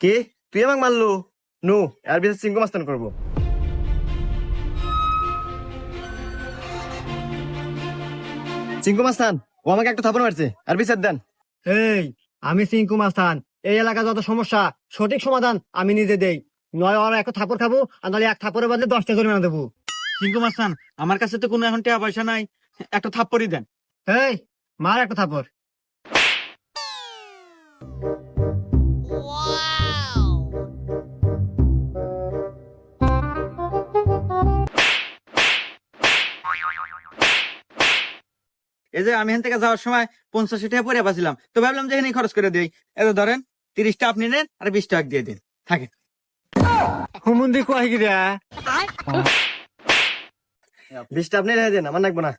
কে তুই আমাকে মারলো? নো, এর বিচার চিঙ্কু মাস্তান করবো। চিঙ্কু মাস্তান, ও আমাকে একটা থাপড় মারছে, আর বিচার দেন। এই, আমি সিংকু মাস্তান। এই এলাকা যত সমস্যা সঠিক সমাধান আমি নিজে দেই। নয় ওরা এক থাপড় খাবো, আর নাহলে এক থাপড়ের বদলে 10টা জরিমানা দেবো। সিংকু মাস্তান, আমার কাছে তো কোনো এখন টাকা পয়সা নাই, একটা থাপ্পড়ই দেন। এই, মার একটা থাপড়। এই যে আমি এখান থেকে যাওয়ার সময় 85 টাকা পরে পাচ্ছিলাম, তো ভাবলাম যে এখানেই খরচ করে দিই। এত ধরেন 30টা আপনি নেন আর 20 টাকা দিয়ে দিন, থাকে। হুমুন্দি কয় গিরা? 20টা আপনি রেখে দেন, আমার লাগবে না।